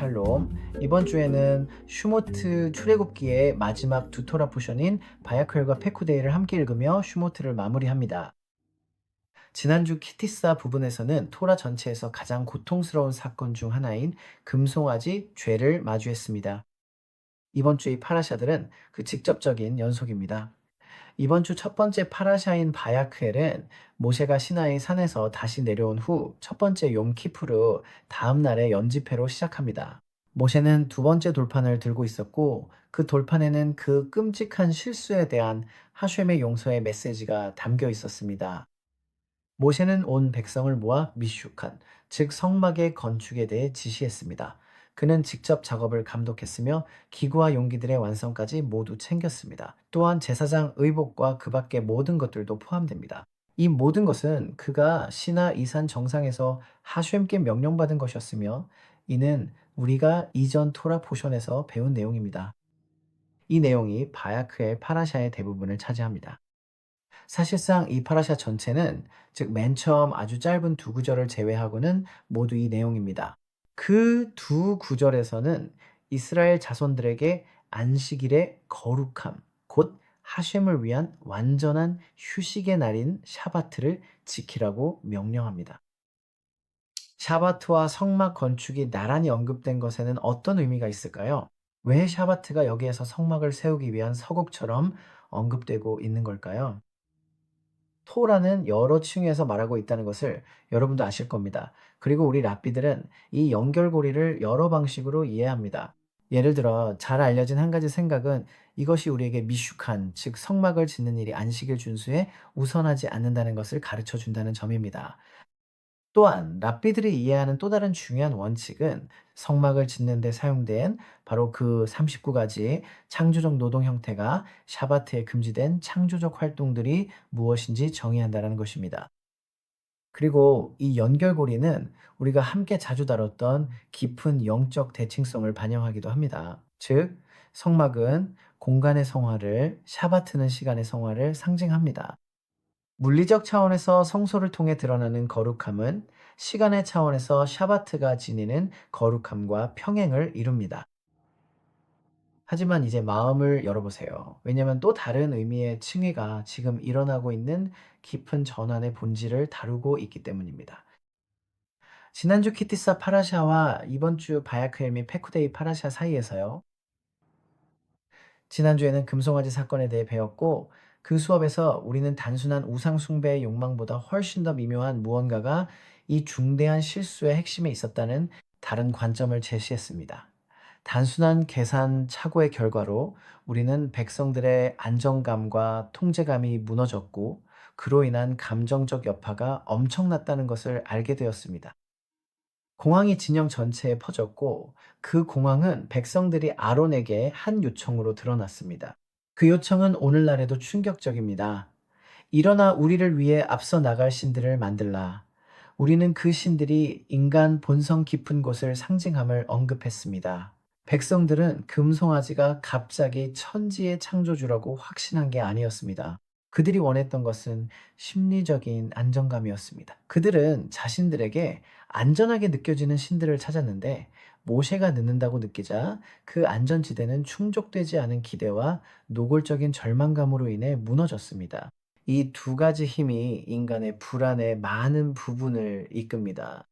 샬롬. 이번 주에는 슈모트 출애굽기의 마지막 두 토라 포션인 바야클과 페쿠데이를 함께 읽으며 슈모트를 마무리합니다. 지난주 키티사 부분에서는 토라 전체에서 가장 고통스러운 사건 중 하나인 금송아지 죄를 마주했습니다. 이번 주의 파라샤들은 그 직접적인 연속입니다. 이번 주 첫 번째 파라샤인 바야크엘은 모세가 시나이 산에서 다시 내려온 후 첫 번째 욤키푸르 다음 날의 연집회로 시작합니다. 모세는 두 번째 돌판을 들고 있었고 그 돌판에는 그 끔찍한 실수에 대한 하쇴의 용서의 메시지가 담겨 있었습니다. 모세는 온 백성을 모아 미슈칸, 즉 성막의 건축에 대해 지시했습니다. 그는 직접 작업을 감독했으며 기구와 용기들의 완성까지 모두 챙겼습니다. 또한 제사장 의복과 그 밖의 모든 것들도 포함됩니다. 이 모든 것은 그가 시나 이산 정상에서 하쇴께 명령받은 것이었으며 이는 우리가 이전 토라 포션에서 배운 내용입니다. 이 내용이 바야크의 파라샤의 대부분을 차지합니다. 사실상 이 파라샤 전체는 즉 맨 처음 아주 짧은 두 구절을 제외하고는 모두 이 내용입니다. 그 두 구절에서는 이스라엘 자손들에게 안식일의 거룩함, 곧 하셴을 위한 완전한 휴식의 날인 샤바트를 지키라고 명령합니다. 샤바트와 성막 건축이 나란히 언급된 것에는 어떤 의미가 있을까요? 왜 샤바트가 여기에서 성막을 세우기 위한 서곡처럼 언급되고 있는 걸까요? 토라는 여러 층에서 말하고 있다는 것을 여러분도 아실 겁니다. 그리고 우리 랍비들은 이 연결고리를 여러 방식으로 이해합니다. 예를 들어 잘 알려진 한 가지 생각은 이것이 우리에게 미슈칸, 즉 성막을 짓는 일이 안식일 준수에 우선하지 않는다는 것을 가르쳐 준다는 점입니다. 또한 랍비들이 이해하는 또 다른 중요한 원칙은 성막을 짓는 데 사용된 바로 그 39가지 창조적 노동 형태가 샤바트에 금지된 창조적 활동들이 무엇인지 정의한다는 것입니다. 그리고 이 연결고리는 우리가 함께 자주 다뤘던 깊은 영적 대칭성을 반영하기도 합니다. 즉, 성막은 공간의 성화를, 샤바트는 시간의 성화를 상징합니다. 물리적 차원에서 성소를 통해 드러나는 거룩함은 시간의 차원에서 샤바트가 지니는 거룩함과 평행을 이룹니다. 하지만 이제 마음을 열어보세요. 왜냐하면 또 다른 의미의 칭의가 지금 일어나고 있는 깊은 전환의 본질을 다루고 있기 때문입니다. 지난주 키티사 파라샤와 이번 주 바야크엘 및 페쿠데이 파라샤 사이에서요. 지난주에는 금송아지 사건에 대해 배웠고 그 수업에서 우리는 단순한 우상 숭배의 욕망보다 훨씬 더 미묘한 무언가가 이 중대한 실수의 핵심에 있었다는 다른 관점을 제시했습니다. 단순한 계산 착오의 결과로 우리는 백성들의 안정감과 통제감이 무너졌고 그로 인한 감정적 여파가 엄청났다는 것을 알게 되었습니다. 공항이 진영 전체에 퍼졌고 그 공항은 백성들이 아론에게 한 요청으로 드러났습니다. 그 요청은 오늘날에도 충격적입니다. 일어나 우리를 위해 앞서 나갈 신들을 만들라. 우리는 그 신들이 인간 본성 깊은 곳을 상징함을 언급했습니다. 백성들은 금송아지가 갑자기 천지의 창조주라고 확신한 게 아니었습니다. 그들이 원했던 것은 심리적인 안정감이었습니다. 그들은 자신들에게 안전하게 느껴지는 신들을 찾았는데 모세가 늦는다고 느끼자 그 안전지대는 충족되지 않은 기대와 노골적인 절망감으로 인해 무너졌습니다. 이 두 가지 힘이 인간의 불안의 많은 부분을 이끕니다.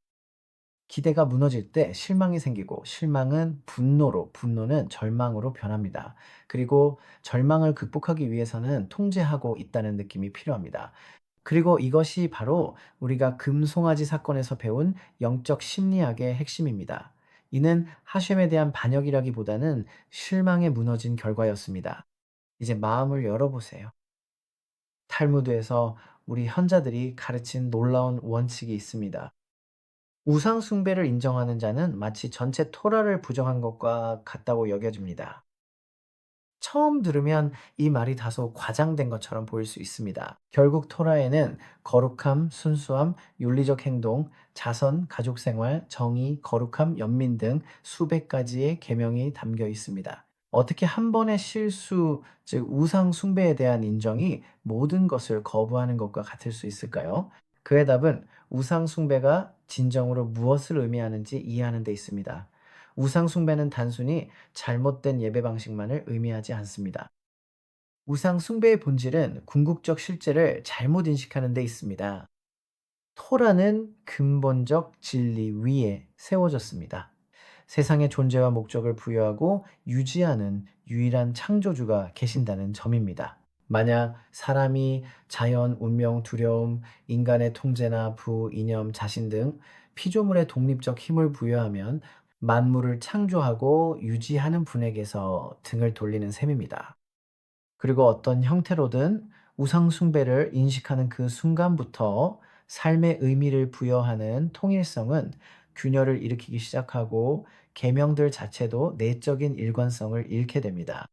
기대가 무너질 때 실망이 생기고 실망은 분노로, 분노는 절망으로 변합니다. 그리고 절망을 극복하기 위해서는 통제하고 있다는 느낌이 필요합니다. 그리고 이것이 바로 우리가 금송아지 사건에서 배운 영적 심리학의 핵심입니다. 이는 하셴에 대한 반역이라기보다는 실망에 무너진 결과였습니다. 이제 마음을 열어보세요. 탈무드에서 우리 현자들이 가르친 놀라운 원칙이 있습니다. 우상 숭배를 인정하는 자는 마치 전체 토라를 부정한 것과 같다고 여겨집니다. 처음 들으면 이 말이 다소 과장된 것처럼 보일 수 있습니다. 결국 토라에는 거룩함, 순수함, 윤리적 행동, 자선, 가족 생활, 정의, 거룩함, 연민 등 수백 가지의 계명이 담겨 있습니다. 어떻게 한 번의 실수, 즉 우상 숭배에 대한 인정이 모든 것을 거부하는 것과 같을 수 있을까요? 그의 답은 우상 숭배가 진정으로 무엇을 의미하는지 이해하는 데 있습니다. 우상숭배는 단순히 잘못된 예배 방식만을 의미하지 않습니다. 우상숭배의 본질은 궁극적 실제를 잘못 인식하는 데 있습니다. 토라는 근본적 진리 위에 세워졌습니다. 세상의 존재와 목적을 부여하고 유지하는 유일한 창조주가 계신다는 점입니다. 만약 사람이 자연, 운명, 두려움, 인간의 통제나 부, 이념, 자신 등 피조물의 독립적 힘을 부여하면 만물을 창조하고 유지하는 분에게서 등을 돌리는 셈입니다. 그리고 어떤 형태로든 우상숭배를 인식하는 그 순간부터 삶의 의미를 부여하는 통일성은 균열을 일으키기 시작하고 계명들 자체도 내적인 일관성을 잃게 됩니다.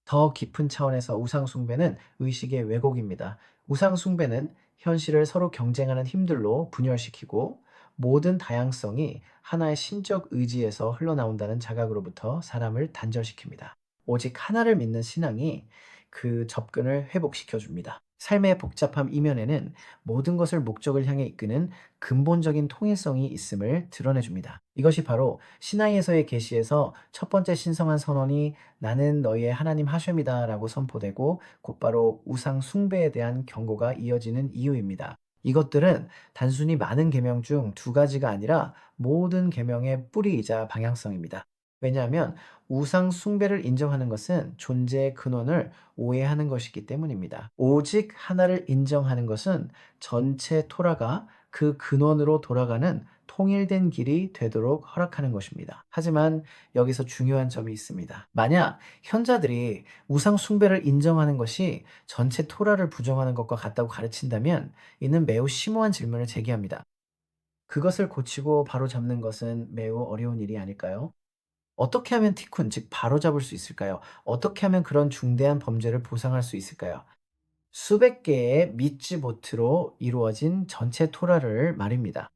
더 깊은 차원에서 우상숭배는 의식의 왜곡입니다. 우상숭배는 현실을 서로 경쟁하는 힘들로 분열시키고 모든 다양성이 하나의 신적 의지에서 흘러나온다는 자각으로부터 사람을 단절시킵니다. 오직 하나를 믿는 신앙이 그 접근을 회복시켜 줍니다. 삶의 복잡함 이면에는 모든 것을 목적을 향해 이끄는 근본적인 통일성이 있음을 드러내 줍니다. 이것이 바로 시나이에서의 계시에서 첫 번째 신성한 선언이 나는 너희의 하나님 하셴이다라고 선포되고 곧바로 우상 숭배에 대한 경고가 이어지는 이유입니다. 이것들은 단순히 많은 계명 중 두 가지가 아니라 모든 계명의 뿌리이자 방향성입니다. 왜냐하면 우상 숭배를 인정하는 것은 존재의 근원을 오해하는 것이기 때문입니다. 오직 하나를 인정하는 것은 전체 토라가 그 근원으로 돌아가는 통일된 길이 되도록 허락하는 것입니다. 하지만 여기서 중요한 점이 있습니다. 만약 현자들이 우상 숭배를 인정하는 것이 전체 토라를 부정하는 것과 같다고 가르친다면 이는 매우 심오한 질문을 제기합니다. 그것을 고치고 바로잡는 것은 매우 어려운 일이 아닐까요? 어떻게 하면 티쿤, 즉 바로잡을 수 있을까요? 어떻게 하면 그런 중대한 범죄를 보상할 수 있을까요? 수백 개의 미츠보트로 이루어진 전체 토라를 말입니다.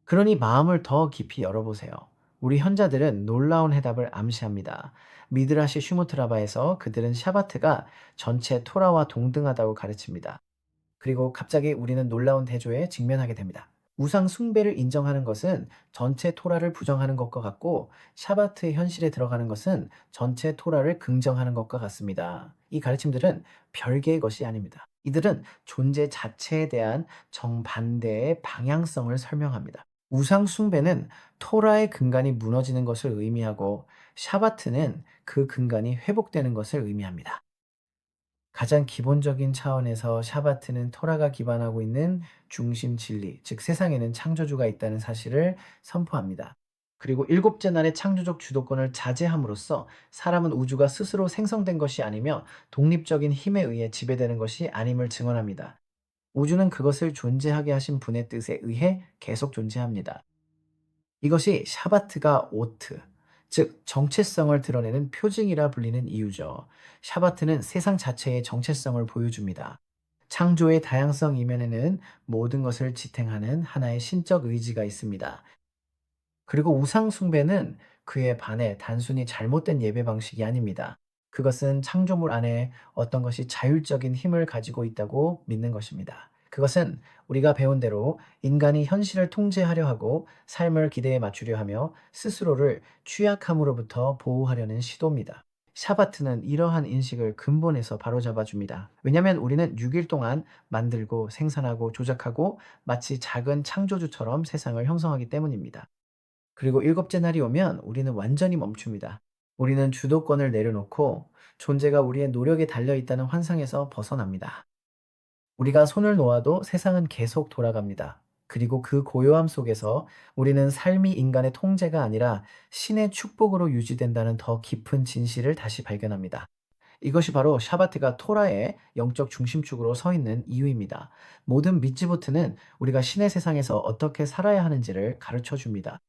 그러니 마음을 더 깊이 열어보세요. 우리 현자들은 놀라운 해답을 암시합니다. 미드라시 슈무트라바에서 그들은 샤바트가 전체 토라와 동등하다고 가르칩니다. 그리고 갑자기 우리는 놀라운 대조에 직면하게 됩니다. 우상 숭배를 인정하는 것은 전체 토라를 부정하는 것과 같고 샤바트의 현실에 들어가는 것은 전체 토라를 긍정하는 것과 같습니다. 이 가르침들은 별개의 것이 아닙니다. 이들은 존재 자체에 대한 정반대의 방향성을 설명합니다. 우상 숭배는 토라의 근간이 무너지는 것을 의미하고 샤바트는 그 근간이 회복되는 것을 의미합니다. 가장 기본적인 차원에서 샤바트는 토라가 기반하고 있는 중심 진리, 즉 세상에는 창조주가 있다는 사실을 선포합니다. 그리고 일곱째 날의 창조적 주도권을 자제함으로써 사람은 우주가 스스로 생성된 것이 아니며 독립적인 힘에 의해 지배되는 것이 아님을 증언합니다. 우주는 그것을 존재하게 하신 분의 뜻에 의해 계속 존재합니다. 이것이 샤바트가 오트, 즉 정체성을 드러내는 표징이라 불리는 이유죠. 샤바트는 세상 자체의 정체성을 보여줍니다. 창조의 다양성 이면에는 모든 것을 지탱하는 하나의 신적 의지가 있습니다. 그리고 우상 숭배는 그에 반해 단순히 잘못된 예배 방식이 아닙니다. 그것은 창조물 안에 어떤 것이 자율적인 힘을 가지고 있다고 믿는 것입니다. 그것은 우리가 배운 대로 인간이 현실을 통제하려 하고 삶을 기대에 맞추려 하며 스스로를 취약함으로부터 보호하려는 시도입니다. 샤바트는 이러한 인식을 근본에서 바로잡아 줍니다. 왜냐하면 우리는 6일 동안 만들고 생산하고 조작하고 마치 작은 창조주처럼 세상을 형성하기 때문입니다. 그리고 일곱째 날이 오면 우리는 완전히 멈춥니다. 우리는 주도권을 내려놓고 존재가 우리의 노력에 달려 있다는 환상에서 벗어납니다. 우리가 손을 놓아도 세상은 계속 돌아갑니다. 그리고 그 고요함 속에서 우리는 삶이 인간의 통제가 아니라 신의 축복으로 유지된다는 더 깊은 진실을 다시 발견합니다. 이것이 바로 샤바트가 토라의 영적 중심축으로 서 있는 이유입니다. 모든 미츠보트는 우리가 신의 세상에서 어떻게 살아야 하는지를 가르쳐 줍니다.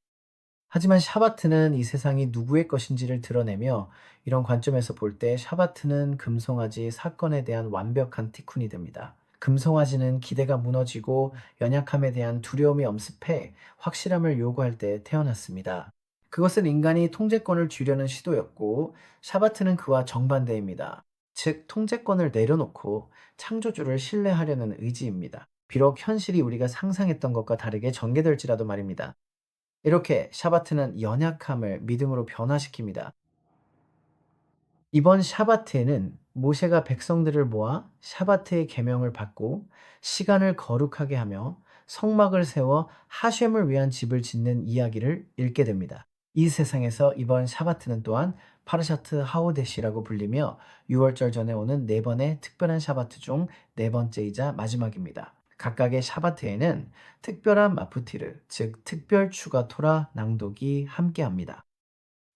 하지만 샤바트는 이 세상이 누구의 것인지를 드러내며 이런 관점에서 볼 때 샤바트는 금송아지 사건에 대한 완벽한 티쿤이 됩니다. 금송아지는 기대가 무너지고 연약함에 대한 두려움이 엄습해 확실함을 요구할 때 태어났습니다. 그것은 인간이 통제권을 쥐려는 시도였고 샤바트는 그와 정반대입니다. 즉 통제권을 내려놓고 창조주를 신뢰하려는 의지입니다. 비록 현실이 우리가 상상했던 것과 다르게 전개될지라도 말입니다. 이렇게 샤바트는 연약함을 믿음으로 변화시킵니다. 이번 샤바트에는 모세가 백성들을 모아 샤바트의 계명을 받고 시간을 거룩하게 하며 성막을 세워 하셴을 위한 집을 짓는 이야기를 읽게 됩니다. 이 세상에서 이번 샤바트는 또한 파르샤트 하오데시라고 불리며 6월절 전에 오는 네 번의 특별한 샤바트 중 네 번째이자 마지막입니다. 각각의 샤바트에는 특별한 마푸티르, 즉 특별 추가 토라 낭독이 함께합니다.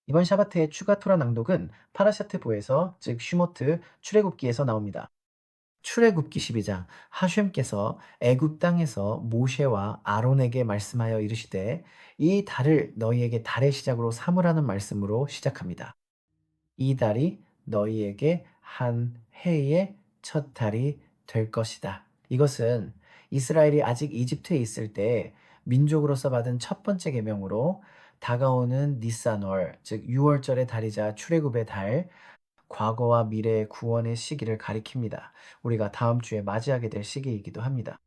이번 샤바트의 추가 토라 낭독은 파라샤트보에서 즉 슈모트 출애굽기에서 나옵니다. 출애굽기 12장 하셴께서 애굽 땅에서 모세와 아론에게 말씀하여 이르시되 이 달을 너희에게 달의 시작으로 삼으라는 말씀으로 시작합니다. 이 달이 너희에게 한 해의 첫 달이 될 것이다. 이것은 이스라엘이 아직 이집트에 있을 때 민족으로서 받은 첫 번째 계명으로 다가오는 니산월, 즉 6월절의 달이자 출애굽의 달, 과거와 미래의 구원의 시기를 가리킵니다. 우리가 다음 주에 맞이하게 될 시기이기도 합니다.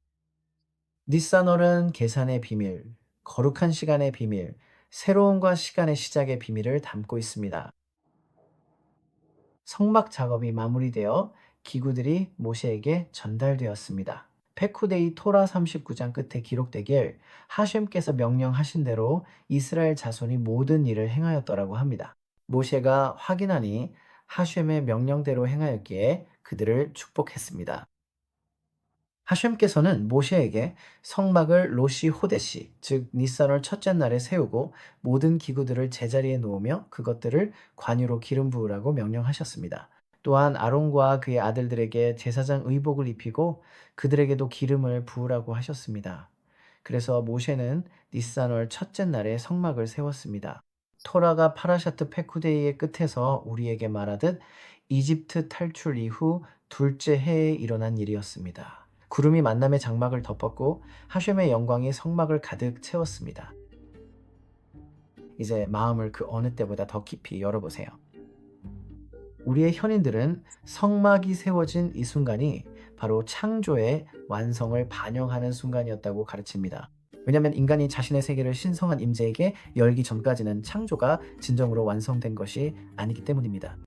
니산월은 계산의 비밀, 거룩한 시간의 비밀, 새로움과 시간의 시작의 비밀을 담고 있습니다. 성막 작업이 마무리되어 기구들이 모세에게 전달되었습니다. 페쿠데이 토라 39장 끝에 기록되길 하셴께서 명령하신 대로 이스라엘 자손이 모든 일을 행하였더라고 합니다. 모세가 확인하니 하셴의 명령대로 행하였기에 그들을 축복했습니다. 하셴께서는 모세에게 성막을 로시 호데시, 즉 니산월 첫째 날에 세우고 모든 기구들을 제자리에 놓으며 그것들을 관유로 기름 부으라고 명령하셨습니다. 또한 아론과 그의 아들들에게 제사장 의복을 입히고 그들에게도 기름을 부으라고 하셨습니다. 그래서 모세는 니산월 첫째 날에 성막을 세웠습니다. 토라가 파라샤트 페쿠데이의 끝에서 우리에게 말하듯 이집트 탈출 이후 둘째 해에 일어난 일이었습니다. 구름이 만남의 장막을 덮었고 하셴의 영광이 성막을 가득 채웠습니다. 이제 마음을 그 어느 때보다 더 깊이 열어보세요. 우리의 현인들은 성막이 세워진 이 순간이 바로 창조의 완성을 반영하는 순간이었다고 가르칩니다. 왜냐하면 인간이 자신의 세계를 신성한 임재에게 열기 전까지는 창조가 진정으로 완성된 것이 아니기 때문입니다.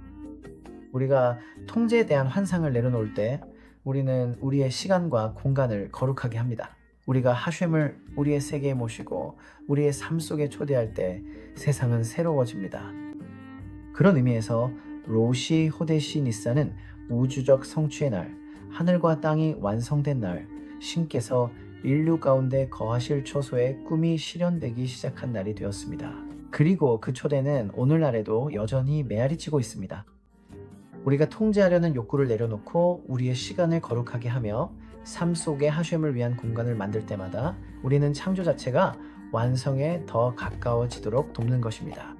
우리가 통제에 대한 환상을 내려놓을 때 우리는 우리의 시간과 공간을 거룩하게 합니다. 우리가 하셴을 우리의 세계에 모시고 우리의 삶 속에 초대할 때 세상은 새로워집니다. 그런 의미에서 로시 호데시 니산은 우주적 성취의 날, 하늘과 땅이 완성된 날, 신께서 인류 가운데 거하실 초소의 꿈이 실현되기 시작한 날이 되었습니다. 그리고 그 초대는 오늘날에도 여전히 메아리치고 있습니다. 우리가 통제하려는 욕구를 내려놓고 우리의 시간을 거룩하게 하며 삶 속에 하셴을 위한 공간을 만들 때마다 우리는 창조 자체가 완성에 더 가까워지도록 돕는 것입니다.